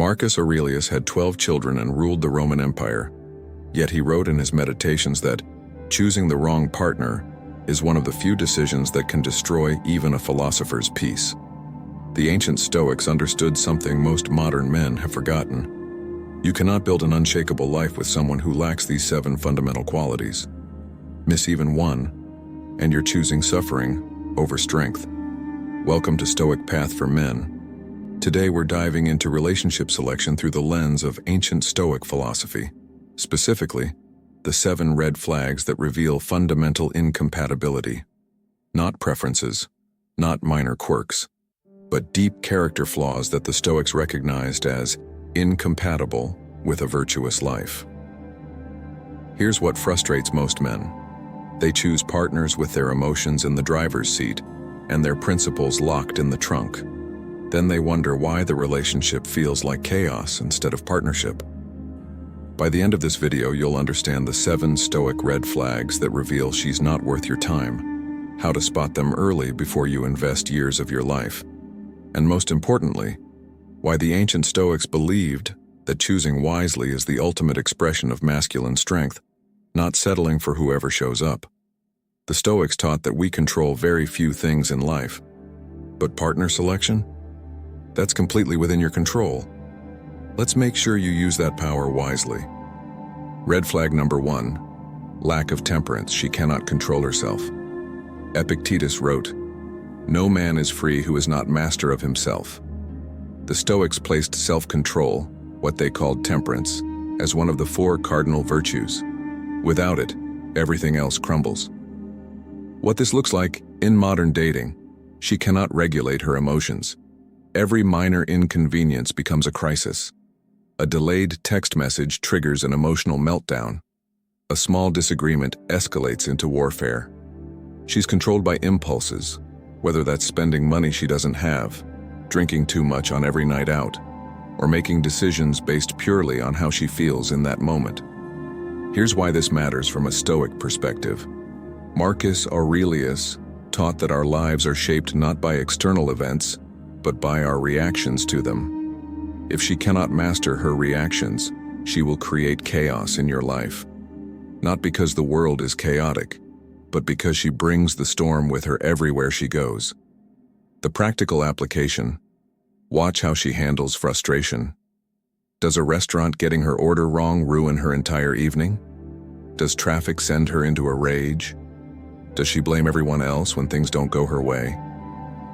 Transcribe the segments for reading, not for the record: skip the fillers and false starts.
Marcus Aurelius had 12 children and ruled the Roman Empire, yet he wrote in his Meditations that choosing the wrong partner is one of the few decisions that can destroy even a philosopher's peace. The ancient Stoics understood something most modern men have forgotten. You cannot build an unshakable life with someone who lacks these 7 fundamental qualities. Miss even one, and you're choosing suffering over strength. Welcome to Stoic Path for Men. Today we're diving into relationship selection through the lens of ancient Stoic philosophy, specifically, the 7 red flags that reveal fundamental incompatibility. Not preferences, not minor quirks, but deep character flaws that the Stoics recognized as incompatible with a virtuous life. Here's what frustrates most men. They choose partners with their emotions in the driver's seat and their principles locked in the trunk. Then they wonder why the relationship feels like chaos instead of partnership. By the end of this video, you'll understand the 7 Stoic red flags that reveal she's not worth your time, how to spot them early before you invest years of your life, and most importantly, why the ancient Stoics believed that choosing wisely is the ultimate expression of masculine strength, not settling for whoever shows up. The Stoics taught that we control very few things in life, but partner selection? That's completely within your control. Let's make sure you use that power wisely. Red flag number 1, lack of temperance. She cannot control herself. Epictetus wrote, "No man is free who is not master of himself." The Stoics placed self-control, what they called temperance, as one of the 4 cardinal virtues. Without it, everything else crumbles. What this looks like in modern dating, she cannot regulate her emotions. Every minor inconvenience becomes a crisis. A delayed text message triggers an emotional meltdown. A small disagreement escalates into warfare. She's controlled by impulses, whether that's spending money she doesn't have, drinking too much on every night out, or making decisions based purely on how she feels in that moment. Here's why this matters from a Stoic perspective. Marcus Aurelius taught that our lives are shaped not by external events, but by our reactions to them. If she cannot master her reactions, she will create chaos in your life. Not because the world is chaotic, but because she brings the storm with her everywhere she goes. The practical application: watch how she handles frustration. Does a restaurant getting her order wrong ruin her entire evening? Does traffic send her into a rage? Does she blame everyone else when things don't go her way?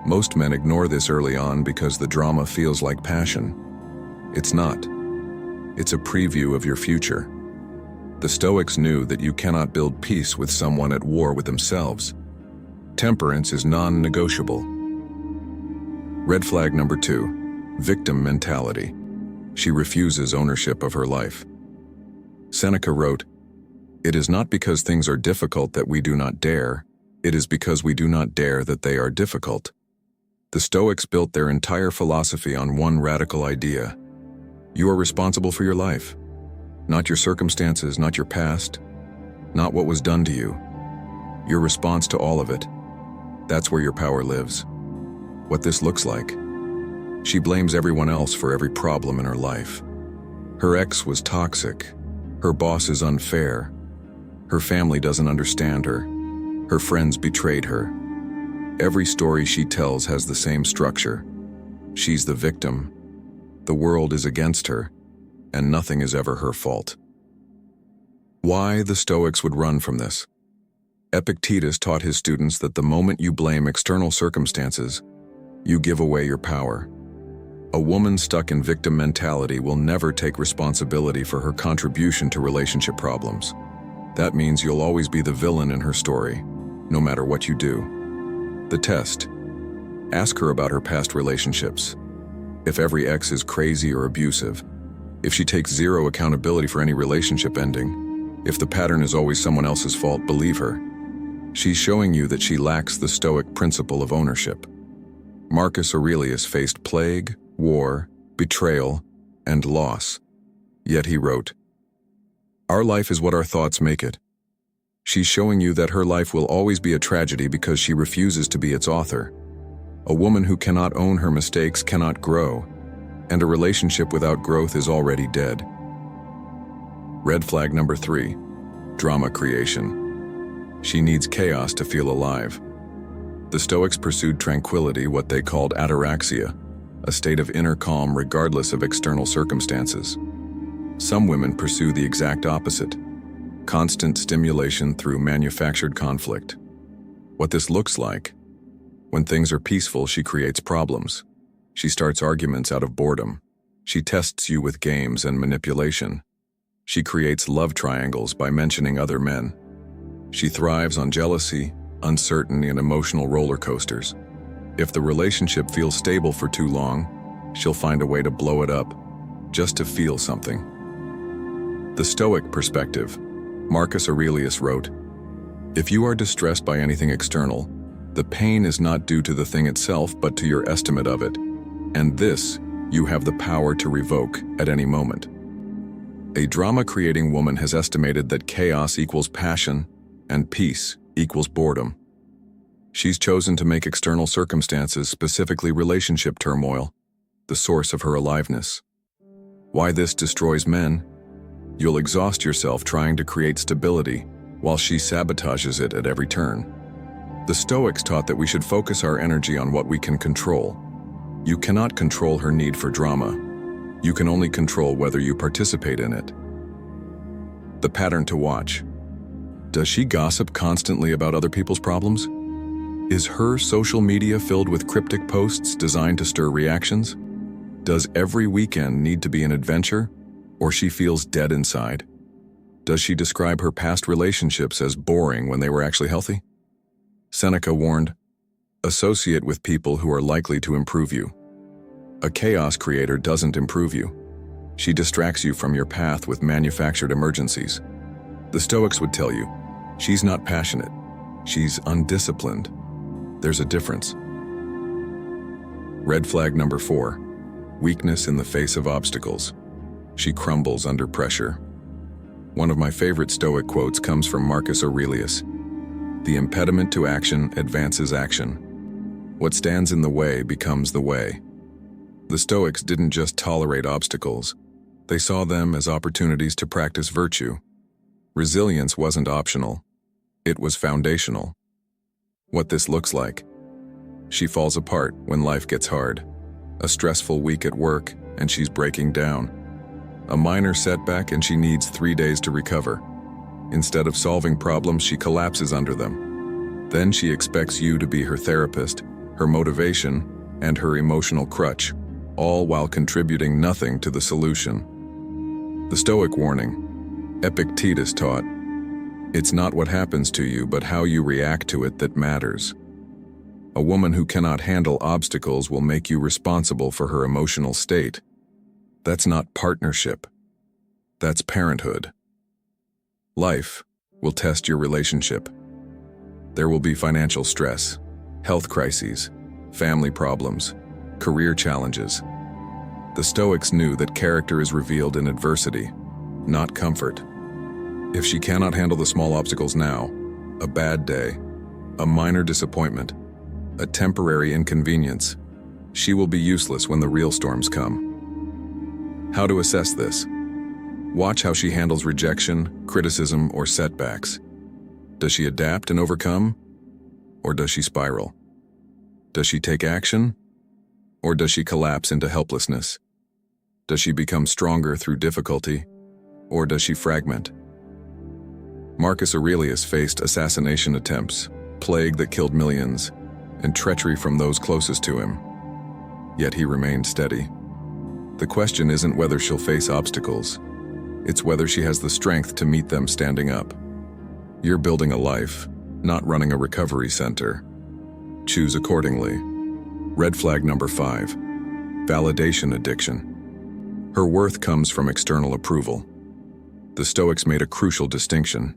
Most men ignore this early on because the drama feels like passion. It's not. It's a preview of your future. The Stoics knew that you cannot build peace with someone at war with themselves. Temperance is non-negotiable. Red flag number 2, victim mentality. She refuses ownership of her life. Seneca wrote, "It is not because things are difficult that we do not dare, it is because we do not dare that they are difficult." The Stoics built their entire philosophy on one radical idea. You are responsible for your life. Not your circumstances, not your past, not what was done to you. Your response to all of it. That's where your power lives. What this looks like. She blames everyone else for every problem in her life. Her ex was toxic. Her boss is unfair. Her family doesn't understand her. Her friends betrayed her. Every story she tells has the same structure. She's the victim. The world is against her, and nothing is ever her fault. Why the Stoics would run from this? Epictetus taught his students that the moment you blame external circumstances, you give away your power. A woman stuck in victim mentality will never take responsibility for her contribution to relationship problems. That means you'll always be the villain in her story, no matter what you do. The test: ask her about her past relationships. If every ex is crazy or abusive, if she takes zero accountability for any relationship ending, if the pattern is always someone else's fault, believe her. She's showing you that she lacks the Stoic principle of ownership. Marcus Aurelius faced plague, war, betrayal, and loss. Yet he wrote, "Our life is what our thoughts make it." She's showing you that her life will always be a tragedy because she refuses to be its author. A woman who cannot own her mistakes cannot grow. and a relationship without growth is already dead. Red flag number 3, drama creation. She needs chaos to feel alive. The Stoics pursued tranquility, what they called ataraxia, a state of inner calm regardless of external circumstances. Some women pursue the exact opposite, constant stimulation through manufactured conflict. What this looks like: when things are peaceful, she creates problems. She starts arguments out of boredom. She tests you with games and manipulation. She creates love triangles by mentioning other men. She thrives on jealousy, uncertainty, and emotional roller coasters. If the relationship feels stable for too long, she'll find a way to blow it up, just to feel something. The Stoic perspective. Marcus Aurelius wrote, "If you are distressed by anything external, the pain is not due to the thing itself but to your estimate of it, and this you have the power to revoke at any moment." A drama-creating woman has estimated that chaos equals passion and peace equals boredom. She's chosen to make external circumstances, specifically relationship turmoil, the source of her aliveness. Why this destroys men? You'll exhaust yourself trying to create stability, while she sabotages it at every turn. The Stoics taught that we should focus our energy on what we can control. You cannot control her need for drama. You can only control whether you participate in it. The pattern to watch. Does she gossip constantly about other people's problems? Is her social media filled with cryptic posts designed to stir reactions? Does every weekend need to be an adventure, or she feels dead inside? Does she describe her past relationships as boring when they were actually healthy? Seneca warned, "Associate with people who are likely to improve you." A chaos creator doesn't improve you. She distracts you from your path with manufactured emergencies. The Stoics would tell you, she's not passionate, she's undisciplined. There's a difference. Red flag number 4, weakness in the face of obstacles. She crumbles under pressure. One of my favorite Stoic quotes comes from Marcus Aurelius. "The impediment to action advances action. What stands in the way becomes the way." The Stoics didn't just tolerate obstacles. They saw them as opportunities to practice virtue. Resilience wasn't optional. It was foundational. What this looks like: she falls apart when life gets hard. A stressful week at work, and she's breaking down. A minor setback, and she needs 3 days to recover. Instead of solving problems, she collapses under them. Then she expects you to be her therapist, her motivation, and her emotional crutch, all while contributing nothing to the solution. The Stoic warning. Epictetus taught, "It's not what happens to you, but how you react to it that matters." A woman who cannot handle obstacles will make you responsible for her emotional state. That's not partnership. That's parenthood. Life will test your relationship. There will be financial stress, health crises, family problems, career challenges. The Stoics knew that character is revealed in adversity, not comfort. If she cannot handle the small obstacles now, a bad day, a minor disappointment, a temporary inconvenience, she will be useless when the real storms come. How to assess this? Watch how she handles rejection, criticism, or setbacks. Does she adapt and overcome? Or does she spiral? Does she take action? Or does she collapse into helplessness? Does she become stronger through difficulty? Or does she fragment? Marcus Aurelius faced assassination attempts, plague that killed millions, and treachery from those closest to him. Yet he remained steady. The question isn't whether she'll face obstacles. It's whether she has the strength to meet them standing up. You're building a life, not running a recovery center. Choose accordingly. Red flag number 5, validation addiction. Her worth comes from external approval. The Stoics made a crucial distinction.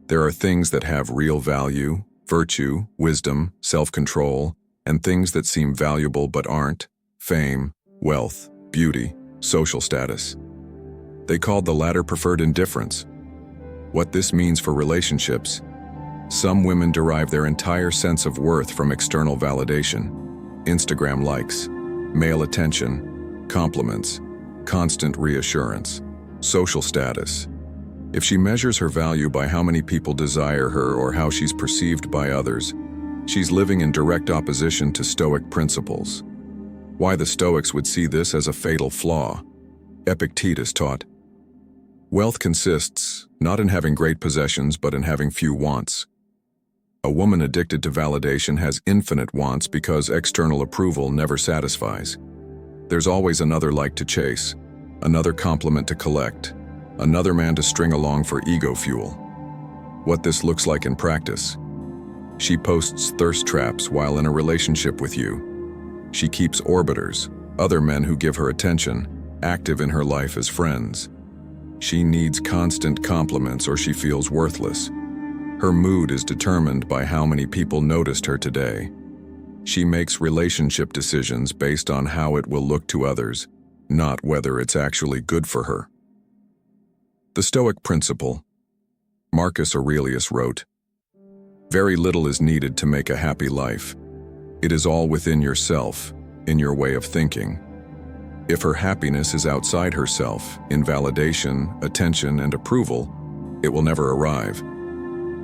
There are things that have real value, virtue, wisdom, self-control, and things that seem valuable but aren't: fame, wealth, beauty, social status. They called the latter preferred indifference. What this means for relationships: some women derive their entire sense of worth from external validation, Instagram likes, male attention, compliments, constant reassurance, social status. If she measures her value by how many people desire her or how she's perceived by others, she's living in direct opposition to Stoic principles. Why the Stoics would see this as a fatal flaw? Epictetus taught, "Wealth consists not in having great possessions but in having few wants." A woman addicted to validation has infinite wants because external approval never satisfies. There's always another like to chase, another compliment to collect, another man to string along for ego fuel. What this looks like in practice: she posts thirst traps while in a relationship with you. She keeps orbiters, other men who give her attention, active in her life as friends. She needs constant compliments or she feels worthless. Her mood is determined by how many people noticed her today. She makes relationship decisions based on how it will look to others, not whether it's actually good for her. The Stoic principle. Marcus Aurelius wrote, "Very little is needed to make a happy life. It is all within yourself, in your way of thinking. If her happiness is outside herself, in validation, attention, and approval, it will never arrive,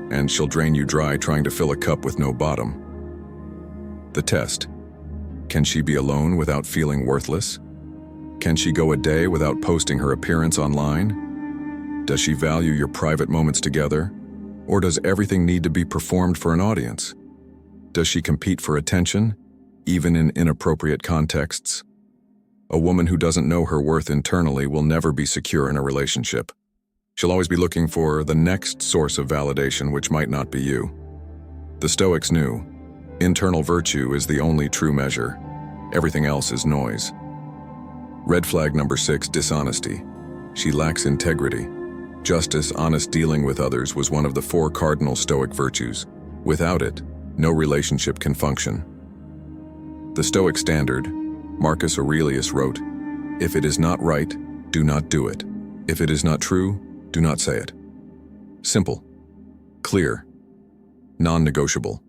and she'll drain you dry trying to fill a cup with no bottom." The test: can she be alone without feeling worthless? Can she go a day without posting her appearance online? Does she value your private moments together? Or does everything need to be performed for an audience? Does she compete for attention, even in inappropriate contexts? A woman who doesn't know her worth internally will never be secure in a relationship. She'll always be looking for the next source of validation, which might not be you. The Stoics knew internal virtue is the only true measure. Everything else is noise. Red flag number 6, dishonesty. She lacks integrity. Justice, honest dealing with others was one of the 4 cardinal Stoic virtues. Without it, no relationship can function. The Stoic standard, Marcus Aurelius wrote, "If it is not right, do not do it. If it is not true, do not say it." Simple, clear, non-negotiable.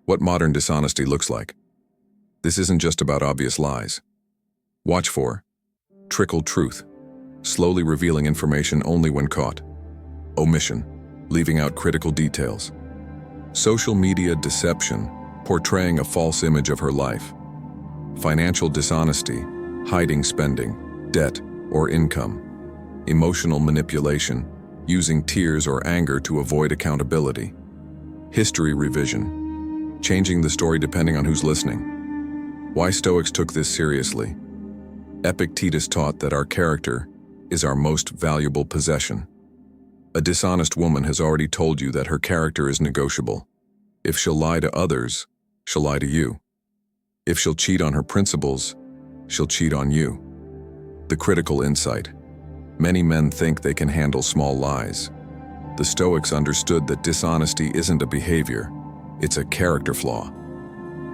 What modern dishonesty looks like. This isn't just about obvious lies. Watch for trickled truth, slowly revealing information only when caught. Omission, leaving out critical details. Social media deception, portraying a false image of her life. Financial dishonesty, hiding spending, debt, or income. Emotional manipulation, using tears or anger to avoid accountability. History revision, changing the story depending on who's listening. Why Stoics took this seriously? Epictetus taught that our character is our most valuable possession. A dishonest woman has already told you that her character is negotiable. If she'll lie to others, she'll lie to you. If she'll cheat on her principles, she'll cheat on you. The critical insight. Many men think they can handle small lies. The Stoics understood that dishonesty isn't a behavior, it's a character flaw.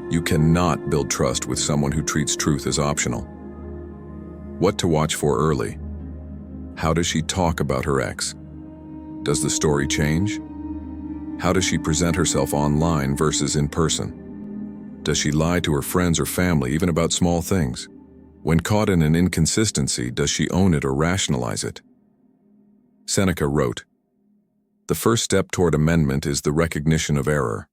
You cannot build trust with someone who treats truth as optional. What to watch for early. How does she talk about her ex? Does the story change? How does she present herself online versus in person? Does she lie to her friends or family, even about small things? When caught in an inconsistency, does she own it or rationalize it? Seneca wrote, "The first step toward amendment is the recognition of error.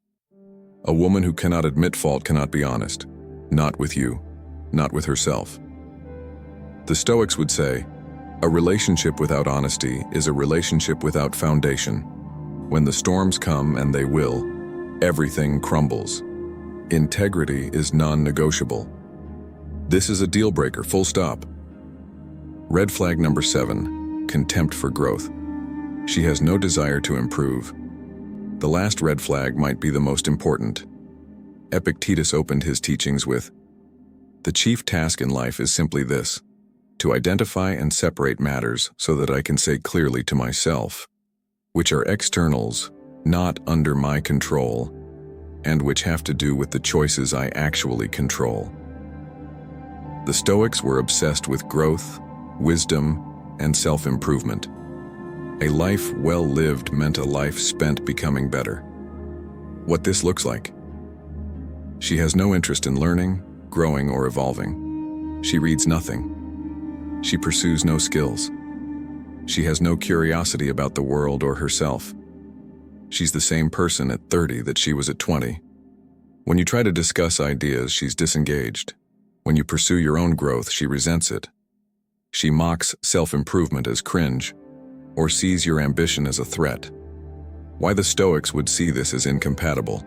A woman who cannot admit fault cannot be honest, not with you, not with herself." The Stoics would say, a relationship without honesty is a relationship without foundation. When the storms come, and they will, everything crumbles. Integrity is non-negotiable. This is a deal breaker, full stop. Red flag number 7, contempt for growth. She has no desire to improve. The last red flag might be the most important. Epictetus opened his teachings with, "The chief task in life is simply this, to identify and separate matters so that I can say clearly to myself, which are externals, not under my control, and which have to do with the choices I actually control." The Stoics were obsessed with growth, wisdom, and self-improvement. A life well lived meant a life spent becoming better. What this looks like. She has no interest in learning, growing, or evolving. She reads nothing. She pursues no skills. She has no curiosity about the world or herself. She's the same person at 30 that she was at 20. When you try to discuss ideas, she's disengaged. When you pursue your own growth, she resents it. She mocks self-improvement as cringe, or sees your ambition as a threat. Why the Stoics would see this as incompatible?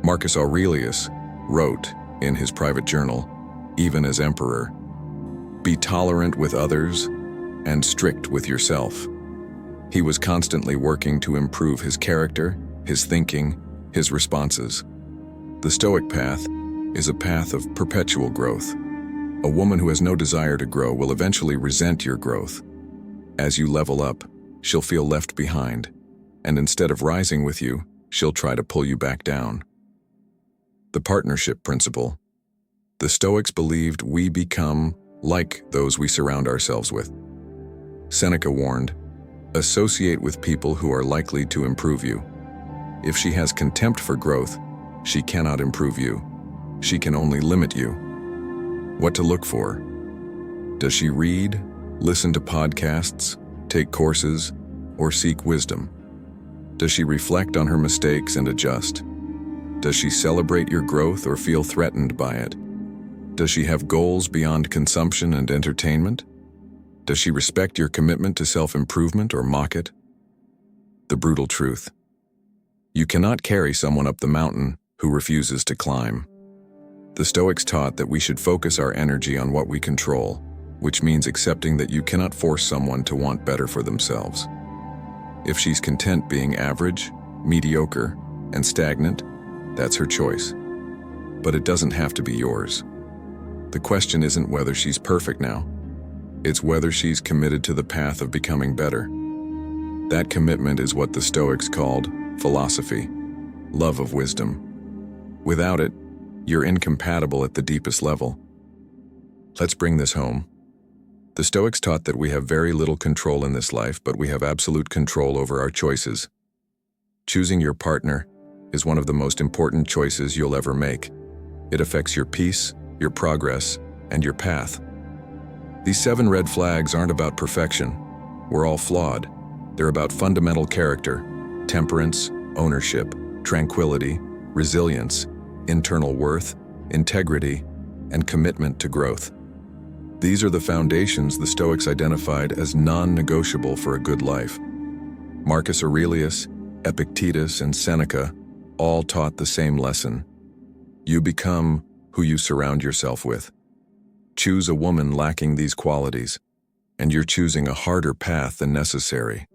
Marcus Aurelius wrote in his private journal, even as emperor, "Be tolerant with others and strict with yourself." He was constantly working to improve his character, his thinking, his responses. The Stoic path is a path of perpetual growth. A woman who has no desire to grow will eventually resent your growth. As you level up, she'll feel left behind, and instead of rising with you, she'll try to pull you back down. The partnership principle. The Stoics believed we become like those we surround ourselves with. Seneca warned, "Associate with people who are likely to improve you." If she has contempt for growth, she cannot improve you. She can only limit you. What to look for? Does she read, listen to podcasts, take courses, or seek wisdom? Does she reflect on her mistakes and adjust? Does she celebrate your growth or feel threatened by it? Does she have goals beyond consumption and entertainment? Does she respect your commitment to self-improvement or mock it? The brutal truth. You cannot carry someone up the mountain who refuses to climb. The Stoics taught that we should focus our energy on what we control, which means accepting that you cannot force someone to want better for themselves. If she's content being average, mediocre, and stagnant, that's her choice. But it doesn't have to be yours. The question isn't whether she's perfect now. It's whether she's committed to the path of becoming better. That commitment is what the Stoics called philosophy, love of wisdom. Without it, you're incompatible at the deepest level. Let's bring this home. The Stoics taught that we have very little control in this life, but we have absolute control over our choices. Choosing your partner is one of the most important choices you'll ever make. It affects your peace, your progress, and your path. These 7 red flags aren't about perfection. We're all flawed. They're about fundamental character, temperance, ownership, tranquility, resilience, internal worth, integrity, and commitment to growth. These are the foundations the Stoics identified as non-negotiable for a good life. Marcus Aurelius, Epictetus, and Seneca all taught the same lesson. You become who you surround yourself with. Choose a woman lacking these qualities, and you're choosing a harder path than necessary.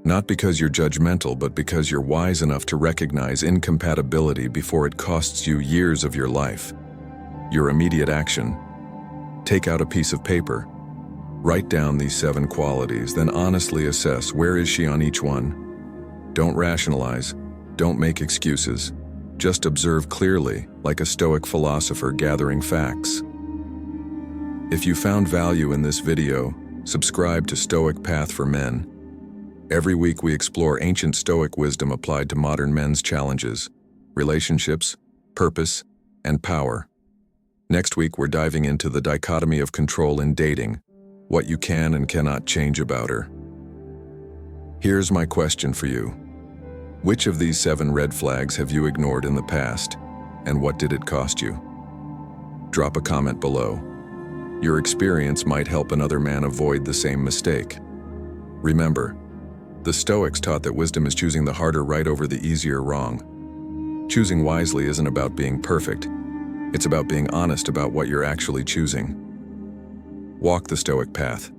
Not because you're judgmental, but because you're wise enough to recognize incompatibility before it costs you years of your life. Your immediate action: take out a piece of paper. Write down these 7 qualities, then honestly assess where is she on each one. Don't rationalize, don't make excuses. Just observe clearly, like a Stoic philosopher gathering facts. If you found value in this video, subscribe to Stoic Path for Men. Every week we explore ancient Stoic wisdom applied to modern men's challenges, relationships, purpose, and power. Next week we're diving into the dichotomy of control in dating, what you can and cannot change about her. Here's my question for you. Which of these 7 red flags have you ignored in the past, and what did it cost you? Drop a comment below. Your experience might help another man avoid the same mistake. Remember, the Stoics taught that wisdom is choosing the harder right over the easier wrong. Choosing wisely isn't about being perfect. It's about being honest about what you're actually choosing. Walk the Stoic path.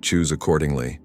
Choose accordingly.